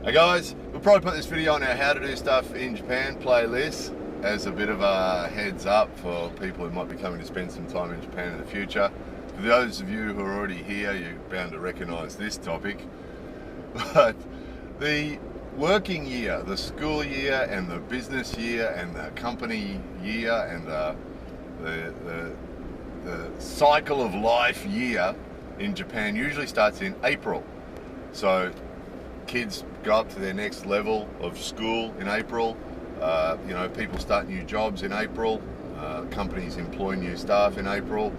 Hey guys, we'll probably put this video on our how to do stuff in Japan playlist as a bit of a heads up for people who might be coming to spend some time in Japan in the future. For those of you who are already here, you're bound to recognise this topic. But the working year, the school year and the business year and the company year and the cycle of life year in Japan usually starts in April. So kids go up to their next level of school in April. People start new jobs in April. Companies employ new staff in April.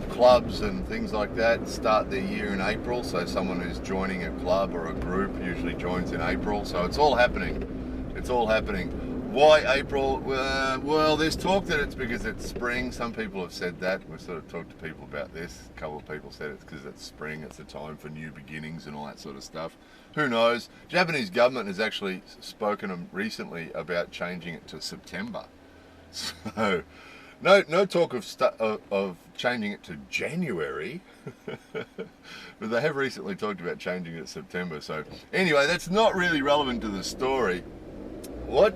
Clubs and things like that start their year in April. So someone who's joining a club or a group usually joins in April. So it's all happening. It's all happening. Why April? Well, there's talk that it's because it's spring. Some people have said that. We've sort of talked to people about this. A couple of people said it's because it's spring. It's a time for new beginnings and all that sort of stuff. Who knows? Japanese government has actually spoken recently about changing it to September. So no talk of changing it to January, but they have recently talked about changing it to September. So anyway, that's not really relevant to the story. What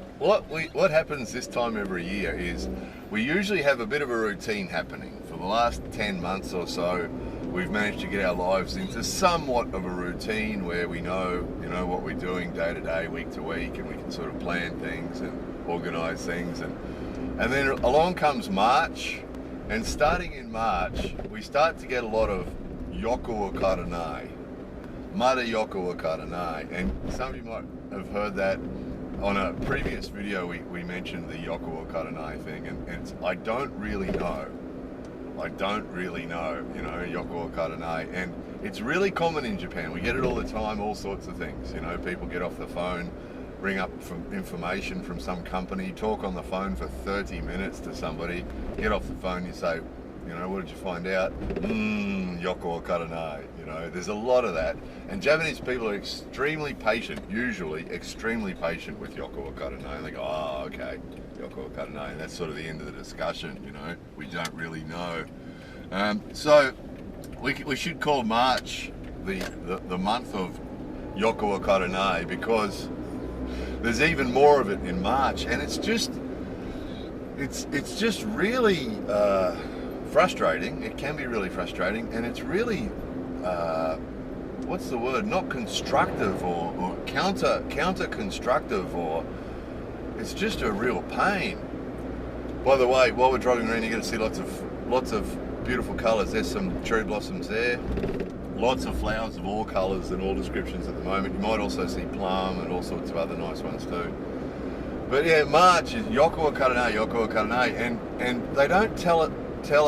happens this time every year is we usually have a bit of a routine happening. For the last 10 months or so, we've managed to get our lives into somewhat of a routine where we know what we're doing day to day, week to week, and we can sort of plan things and organise things. And then along comes March, and starting in March, we start to get a lot of Yoko Wakaranai, Mada Yoko Wakaranai, and some of you might have heard that. On a previous video, we mentioned the Yoko Wakaranai thing, and I don't really know, Yoko Wakaranai, and it's really common in Japan. We get it all the time, all sorts of things. People get off the phone, bring up information from some company, talk on the phone for 30 minutes to somebody, get off the phone, you say, what did you find out? Yoko Wakaranai. There's a lot of that. And Japanese people are extremely patient, usually extremely patient with Yoko Wakaranai. And they go, oh, okay, Yoko Wakaranai. And that's sort of the end of the discussion, We don't really know. So we should call March the month of Yoko Wakaranai, because there's even more of it in March. And it's just really frustrating. It can be really frustrating, and it's really not constructive or counter-constructive, or it's just a real pain. By the way, while we're driving around, you're going to see lots of beautiful colours. There's some cherry blossoms there, lots of flowers of all colours and all descriptions at the moment. You might also see plum and all sorts of other nice ones too. But yeah, March is Yoko Wakaranai, and they don't tell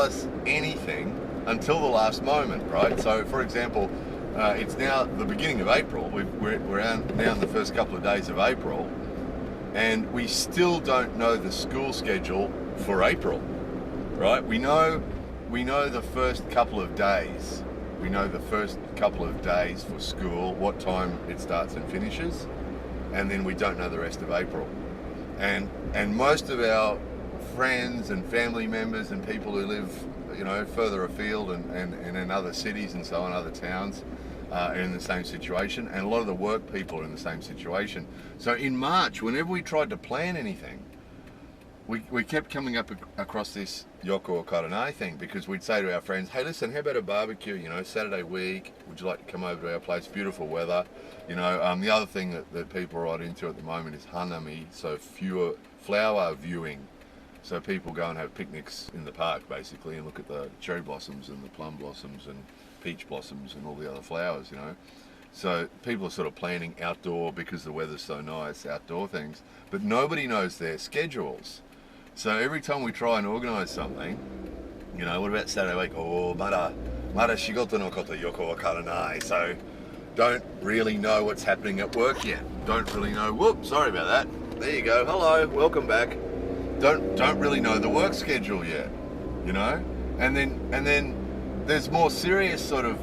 us anything until the last moment, right? So, for example, it's now the beginning of April. We're now in the first couple of days of April, and we still don't know the school schedule for April, right? We know the first couple of days. We know the first couple of days for school, what time it starts and finishes, and then we don't know the rest of April. And most of our friends and family members and people who live, further afield and in other cities and so on, other towns, are in the same situation, and a lot of the work people are in the same situation. So in March, whenever we tried to plan anything, we kept coming up across this Yoko Wakaranai thing, because we'd say to our friends, hey, listen, how about a barbecue, Saturday week, would you like to come over to our place, beautiful weather. The other thing that people are right into at the moment is hanami, so flower viewing. So people go and have picnics in the park, basically, and look at the cherry blossoms and the plum blossoms and peach blossoms and all the other flowers, So people are sort of planning outdoor, because the weather's so nice, outdoor things. But nobody knows their schedules. So every time we try and organise something, what about Saturday week? Oh, mada shigoto no koto Yoko Wakaranai. So don't really know what's happening at work yet. Don't really know. Whoop, sorry about that. There you go. Hello, welcome back. Don't really know the work schedule yet, and then there's more serious sort of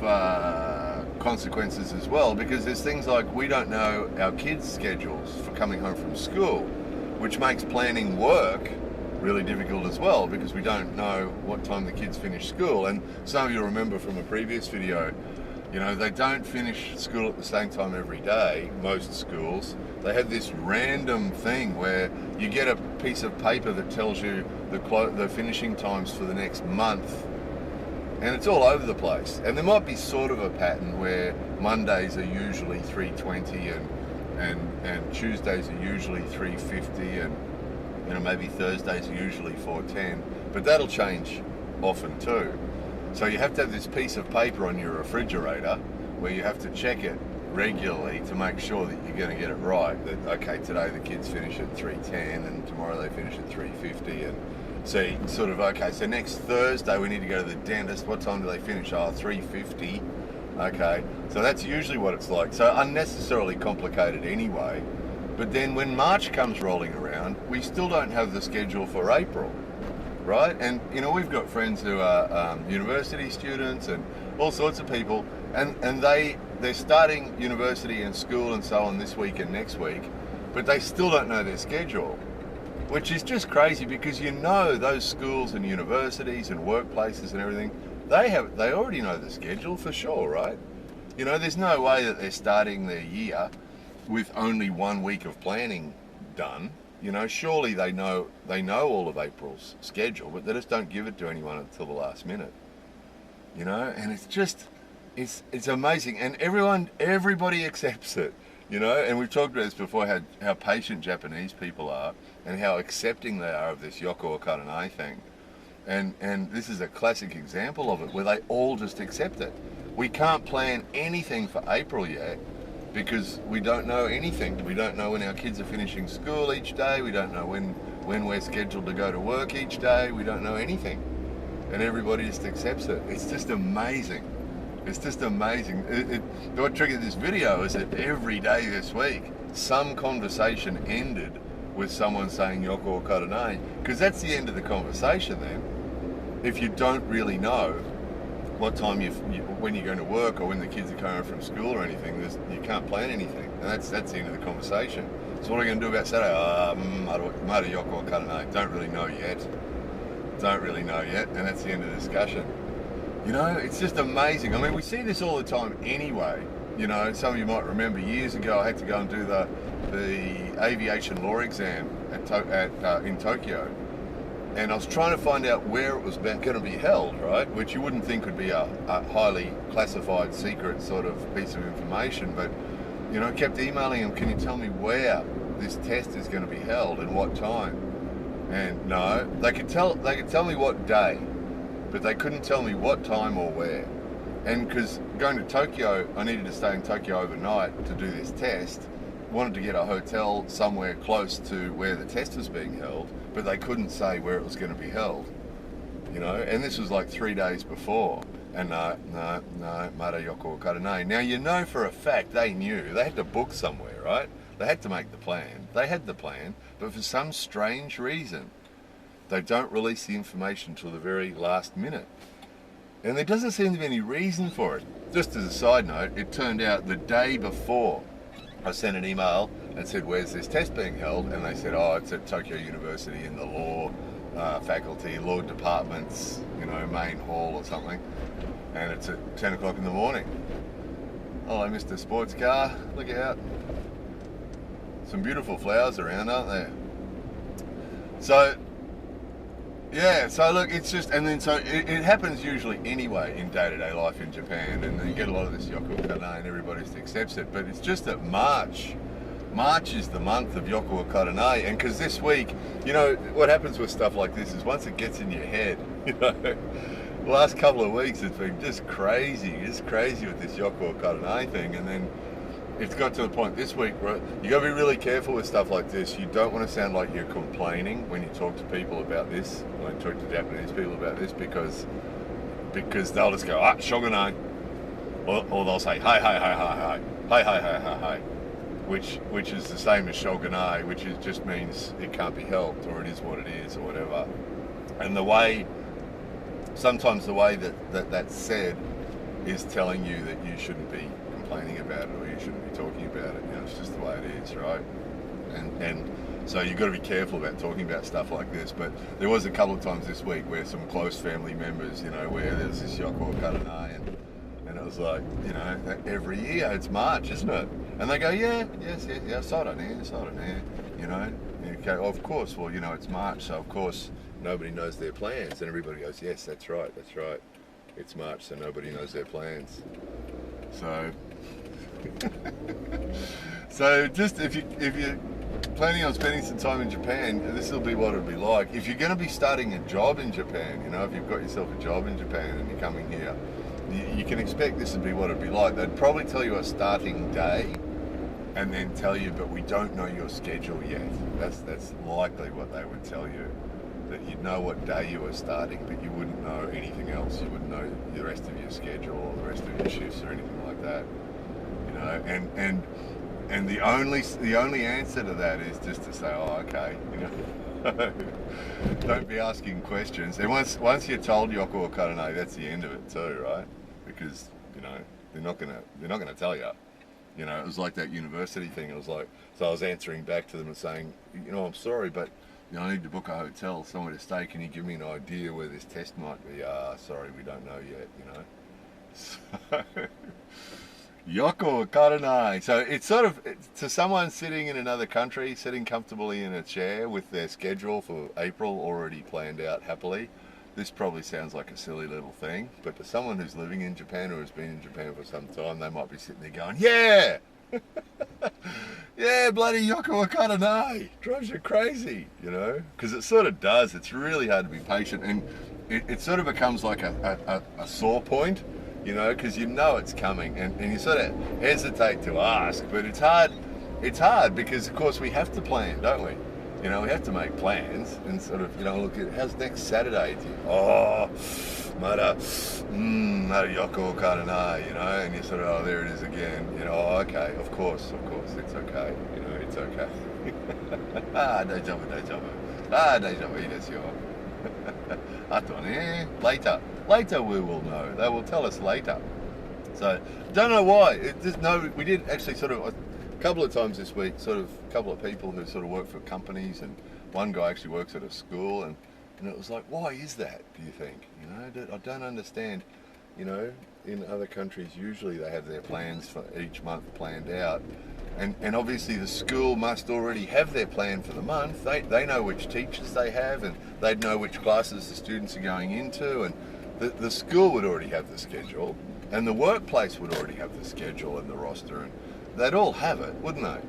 consequences as well, because there's things like we don't know our kids' schedules for coming home from school, which makes planning work really difficult as well, because we don't know what time the kids finish school. And some of you remember from a previous video, You know, they don't finish school at the same time every day, most schools. They have this random thing where you get a piece of paper that tells you the finishing times for the next month. And it's all over the place. And there might be sort of a pattern where Mondays are usually 3:20 and Tuesdays are usually 3:50 and maybe Thursdays are usually 4:10. But that'll change often too. So you have to have this piece of paper on your refrigerator where you have to check it regularly to make sure that you're going to get it right. That, okay, today the kids finish at 3:10 and tomorrow they finish at 3:50. And so you sort of, okay, so next Thursday we need to go to the dentist. What time do they finish? Oh, 3:50. Okay, so that's usually what it's like. So unnecessarily complicated anyway. But then when March comes rolling around, we still don't have the schedule for April. Right? And we've got friends who are university students and all sorts of people, and they're starting university and school and so on this week and next week, but they still don't know their schedule, which is just crazy because those schools and universities and workplaces and everything, they already know the schedule for sure, right? There's no way that they're starting their year with only 1 week of planning done. Surely they know all of April's schedule, but they just don't give it to anyone until the last minute. And it's amazing, and everybody accepts it. And we've talked about this before, how patient Japanese people are and how accepting they are of this Yoko Karanai thing. And this is a classic example of it, where they all just accept it. We can't plan anything for April yet, because we don't know anything. We don't know when our kids are finishing school each day. We don't know when we're scheduled to go to work each day. We don't know anything. And everybody just accepts it. It's just amazing. It's just amazing. What triggered this video is that every day this week, some conversation ended with someone saying Yoko Karanai, because that's the end of the conversation then. If you don't really know what time when you're going to work or when the kids are coming from school or anything, you can't plan anything, and that's the end of the conversation. So what are you going to do about Saturday? Mara Yoko Karanai, don't really know yet, and that's the end of the discussion. It's just amazing. I mean, we see this all the time anyway. Some of you might remember years ago I had to go and do the aviation law exam in Tokyo. And I was trying to find out where it was going to be held, right? Which you wouldn't think would be a highly classified, secret sort of piece of information. But, I kept emailing them, can you tell me where this test is going to be held and what time? And no, they could tell me what day, but they couldn't tell me what time or where. And because going to Tokyo, I needed to stay in Tokyo overnight to do this test. Wanted to get a hotel somewhere close to where the test was being held, but they couldn't say where it was going to be held. And this was like 3 days before. And no, Mara Yoko Karanai. Now for a fact they knew. They had to book somewhere, right? They had to make the plan. They had the plan, but for some strange reason, they don't release the information till the very last minute. And there doesn't seem to be any reason for it. Just as a side note, it turned out the day before, I sent an email and said, where's this test being held? And they said, it's at Tokyo University in the law faculty, law department's, main hall or something. And it's at 10 o'clock in the morning. Hello, Mr. Sports Car. Look out. Some beautiful flowers around, aren't there? So, yeah, so look, it's just, and then so it happens usually anyway in day-to-day life in Japan, and you get a lot of this Yoko Karanai and everybody just accepts it, but it's just that March is the month of Yoko Karanai, and because this week, what happens with stuff like this is once it gets in your head, the last couple of weeks it's been just crazy with this Yoko Karanai thing, and then it's got to the point this week where you got to be really careful with stuff like this. You don't want to sound like you're complaining when you talk to people about this, when you talk to Japanese people about this, because they'll just go, shogunai, or they'll say, hi, which is the same as shogunai, which just means it can't be helped, or it is what it is, or whatever. And sometimes the way that's said is telling you that you shouldn't be complaining about it, or you shouldn't be talking about it. It's just the way it is, right? And so you've got to be careful about talking about stuff like this. But there was a couple of times this week where some close family members, where there's this Yoko Karanai, and it was like, every year it's March, isn't it? And they go, yeah, so don't know, you know. And you go, of course, well, it's March, so of course nobody knows their plans. And everybody goes, yes, that's right. It's March, so nobody knows their plans. So, so just if you're planning on spending some time in Japan, this will be what it'll be like. If you're going to be starting a job in Japan, if you've got yourself a job in Japan and you're coming here, you can expect this would be what it'd be like. They'd probably tell you a starting day and then tell you, but we don't know your schedule yet. That's likely what they would tell you. That you'd know what day you were starting, but you wouldn't know anything else. You wouldn't know the rest of your schedule or the rest of your shifts or anything like that. And the only answer to that is just to say, oh, okay, Don't be asking questions. And once you're told Yoko Karane, that's the end of it too, right? Because they're not gonna tell you. It was like that university thing. It was like, so I was answering back to them and saying, I'm sorry, but I need to book a hotel, somewhere to stay. Can you give me an idea where this test might be? Sorry, we don't know yet. So, Yoko Karane. So it's sort of, to someone sitting in another country, sitting comfortably in a chair with their schedule for April already planned out happily, this probably sounds like a silly little thing, but to someone who's living in Japan or has been in Japan for some time, they might be sitting there going, yeah! Yeah, bloody Yoko Karane! Drives you crazy, Because it sort of does. It's really hard to be patient, and it sort of becomes like a sore point, because it's coming, and you sort of hesitate to ask, but it's hard because, of course, we have to plan, don't we? We have to make plans and sort of, look at, how's next Saturday? Oh, Mara Yoko Karane, and you sort of, oh, there it is again, oh, okay, of course, it's okay, it's okay. Daijoubu. Daijoubu, desu yo. Ato ne, later we will know. They will tell us later. So, don't know why. We did actually sort of, a couple of times this week, sort of a couple of people who sort of work for companies, and one guy actually works at a school, and it was like, why is that, do you think? I don't understand. In other countries, usually they have their plans for each month planned out, and obviously the school must already have their plan for the month. They know which teachers they have, and they'd know which classes the students are going into, and the school would already have the schedule, and the workplace would already have the schedule and the roster, and they'd all have it, wouldn't they?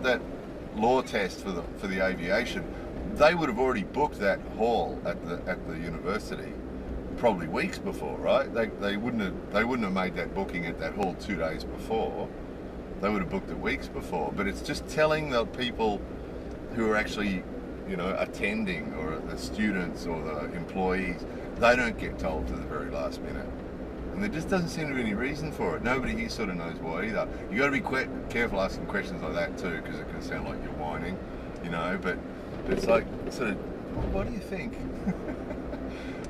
That law test for the aviation, they would have already booked that hall at the university probably weeks before, right? They wouldn't have made that booking at that hall 2 days before. They would have booked it weeks before. But it's just telling the people who are actually, attending, or the students or the employees, they don't get told to the very last minute. And there just doesn't seem to be any reason for it. Nobody here sort of knows why either. You got to be careful asking questions like that too, because it can sound like you're whining, But it's like, sort of, what do you think?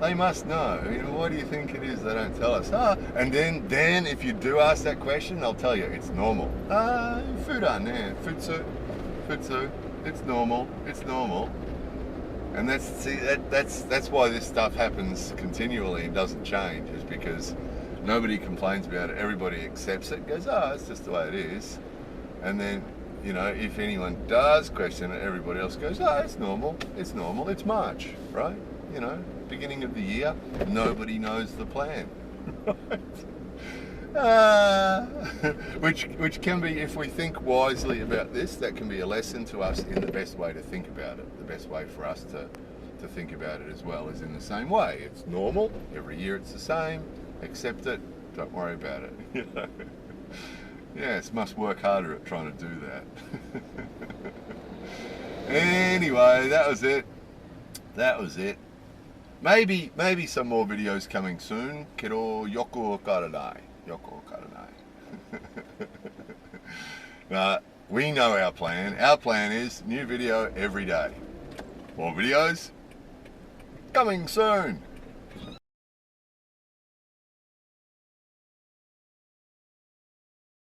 They must know. What do you think it is? They don't tell us. And then if you do ask that question, they'll tell you it's normal. Futsu. It's normal. And that's why this stuff happens continually and doesn't change, is because nobody complains about it. Everybody accepts it, goes, it's just the way it is. And then, if anyone does question it, everybody else goes, it's normal, it's March, right? Beginning of the year, nobody knows the plan. Which can be, if we think wisely about this, that can be a lesson to us in the best way to think about it. The best way for us to think about it as well is in the same way. It's normal, every year it's the same, accept it, don't worry about it. Yes, must work harder at trying to do that. Anyway, that was it. Maybe some more videos coming soon. Kero Yoko Karane. We know our plan. Our plan is new video every day. More videos coming soon.